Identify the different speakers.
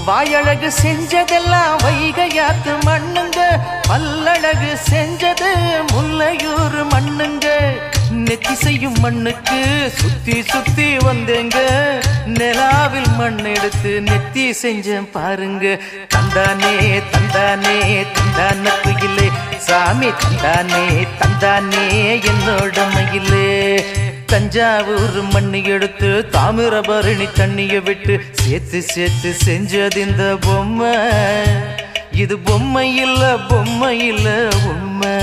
Speaker 1: வாயழகு செஞ்சதெல்லாம் வைகையாத்து மண்ணுங்க, பல்லழகு செஞ்சது முல்லையூர் மண்ணுங்க. நெத்தி செய்யும் மண்ணுக்கு சுத்தி சுத்தி வந்தேங்க, நிலாவில் மண் எடுத்து நெத்தி செஞ்சேன் பாருங்க. தந்தானே தந்தானே தந்தான குயிலே சாமி, தந்தானே தந்தானே என்னோட மயிலே. தஞ்சாவூர் மண்ணு எடுத்து தாமிரபரணி தண்ணிய விட்டு சேர்த்து சேர்த்து செஞ்சது இந்த பொம்மை. இது பொம்மை இல்ல பொம்மை இல்ல உண்மை.